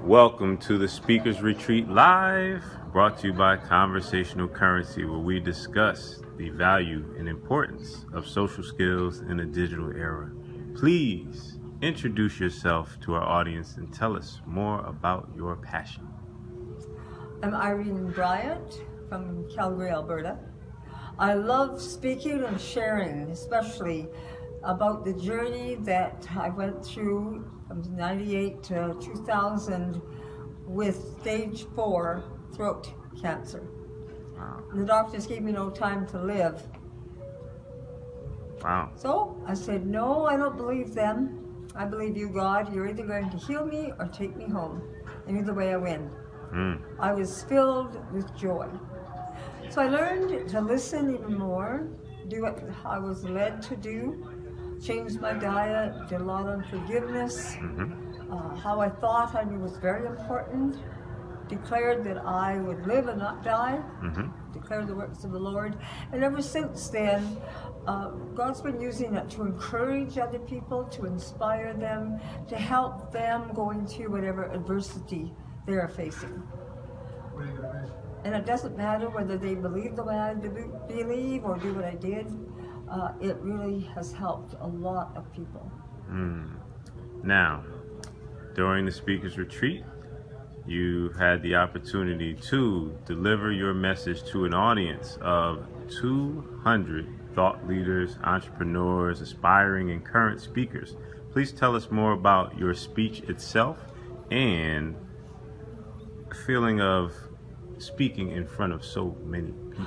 Welcome to the Speakers Retreat Live, brought to you by Conversational Currency, where we discuss the value and importance of social skills in a digital era. Please introduce yourself to our audience and tell us more about your passion. I'm Irene Bryant from Calgary, Alberta. I love speaking and sharing, especially about the journey that I went through from 98 to 2000 with stage 4 throat cancer. Wow. The doctors gave me no time to live. Wow. So I said, no, I don't believe them. I believe you, God. You're either going to heal me or take me home. And either way I win. I was filled with joy. So I learned to listen even more, do what I was led to do, changed my diet, did a lot on forgiveness, how I thought I knew was very important, declared that I would live and not die, declared the works of the Lord, and ever since then, God's been using it to encourage other people, to inspire them, to help them going through whatever adversity they are facing. And it doesn't matter whether they believe the way I believe or do what I did. It really has helped a lot of people. Now, during the Speakers Retreat, you had the opportunity to deliver your message to an audience of 200 thought leaders, entrepreneurs, aspiring and current speakers. Please tell us more about your speech itself and the feeling of speaking in front of so many people.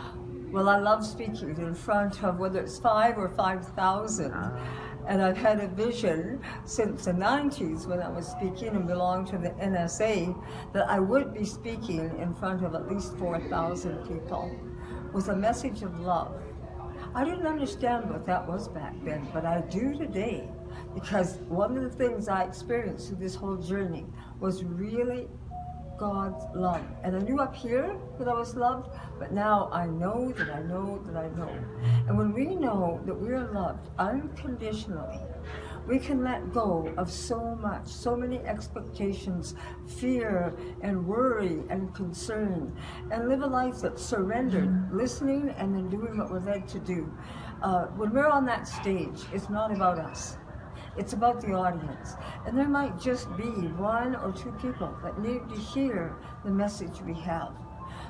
Well, I love speaking in front of whether it's 5 or 5,000. And I've had a vision since the 90s when I was speaking and belonged to the NSA that I would be speaking in front of at least 4,000 people with a message of love. I didn't understand what that was back then, but I do today, because one of the things I experienced through this whole journey was really God's love. And I knew up here that I was loved, but now I know that I know that I know. And when we know that we are loved unconditionally, we can let go of so much, so many expectations, fear and worry and concern, and live a life that's surrendered, listening and then doing what we're led to do. When we're on that stage, it's not about us. It's about the audience. And there might just be 1 or 2 people that need to hear the message we have.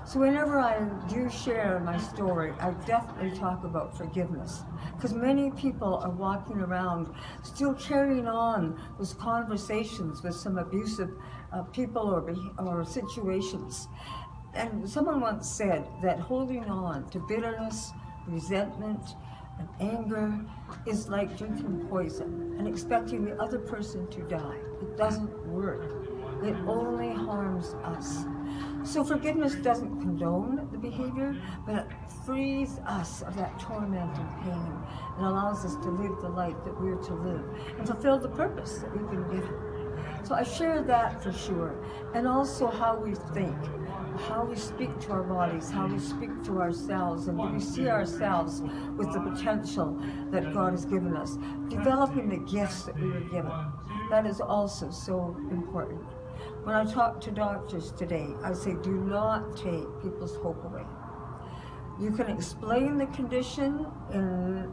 So whenever I do share my story, I definitely talk about forgiveness. Because many people are walking around still carrying on those conversations with some abusive people or situations. And someone once said that holding on to bitterness, resentment, and anger is like drinking poison and expecting the other person to die. It doesn't work. It only harms us. So forgiveness doesn't condone the behavior, but it frees us of that torment and pain and allows us to live the life that we're to live and fulfill the purpose that we've been given. So I share that for sure. And also how we think, how we speak to our bodies, how we speak to ourselves, and do we see ourselves with the potential that God has given us. Developing the gifts that we were given. That is also so important. When I talk to doctors today, I say, do not take people's hope away. You can explain the condition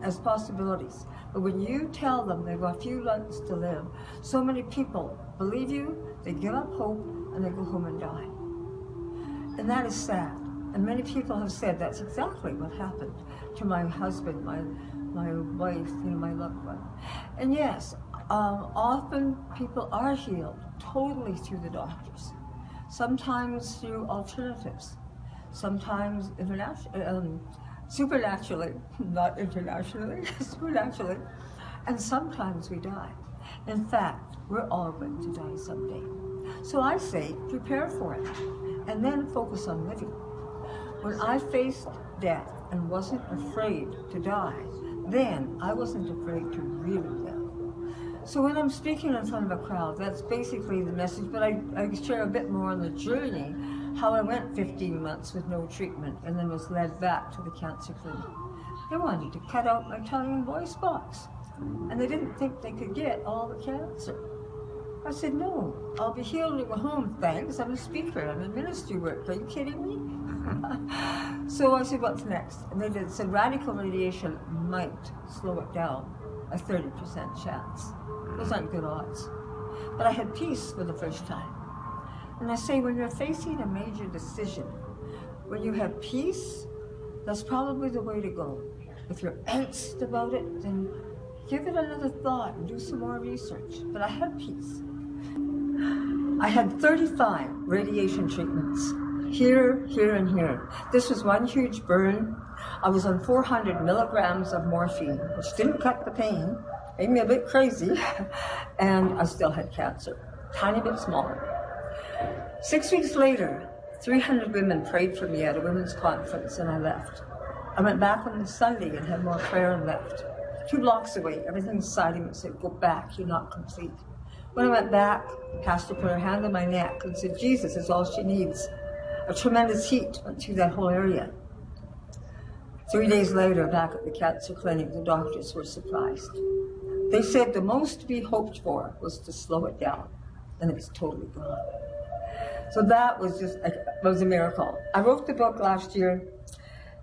as possibilities, but when you tell them they've got a few months to live, so many people believe you, they give up hope, and they go home and die. And that is sad. And many people have said that's exactly what happened to my husband, my wife, my loved one. And yes, often people are healed totally through the doctors, sometimes through alternatives, sometimes supernaturally, not internationally, supernaturally, and sometimes we die. In fact, we're all going to die someday. So I say, prepare for it, and then focus on living. When I faced death and wasn't afraid to die, then I wasn't afraid to really live. So when I'm speaking in front of a crowd, that's basically the message, but I share a bit more on the journey, how I went 15 months with no treatment and then was led back to the cancer clinic. They wanted to cut out my tongue and voice box, and they didn't think they could get all the cancer. I said, no, I'll be healed and go home, thanks. I'm a speaker, I'm in ministry work. Are you kidding me? So I said, what's next? And they said radical radiation might slow it down, a 30% chance. Those aren't good odds. But I had peace for the first time. And I say, when you're facing a major decision, when you have peace, that's probably the way to go. If you're angst about it, then give it another thought and do some more research. But I had peace. I had 35 radiation treatments, here, here, and here. This was one huge burn. I was on 400 milligrams of morphine, which didn't cut the pain, made me a bit crazy, and I still had cancer, tiny bit smaller. 6 weeks later, 300 women prayed for me at a women's conference, and I left. I went back on the Sunday and had more prayer and left. 2 blocks away, everything inside him said, go back, you're not complete. When I went back, the pastor put her hand on my neck and said, Jesus is all she needs. A tremendous heat went through that whole area. 3 days later, back at the cancer clinic, the doctors were surprised. They said the most we hoped for was to slow it down, and it's totally gone. So that was a miracle. I wrote the book last year,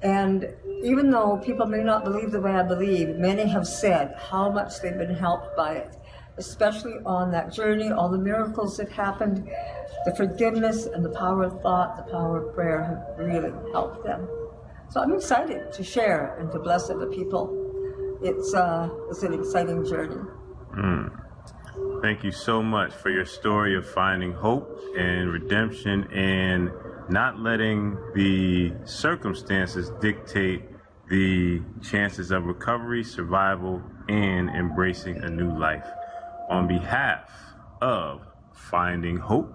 and even though people may not believe the way I believe, many have said how much they've been helped by it, especially on that journey, all the miracles that happened, the forgiveness and the power of thought, the power of prayer have really helped them. So I'm excited to share and to bless other people. It's an exciting journey. Thank you so much for your story of finding hope and redemption and not letting the circumstances dictate the chances of recovery, survival, and embracing a new life. On behalf of Finding Hope,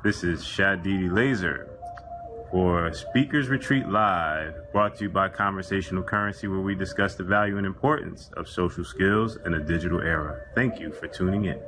this is Shadidi Laser for Speakers Retreat Live, brought to you by Conversational Currency, where we discuss the value and importance of social skills in a digital era. Thank you for tuning in.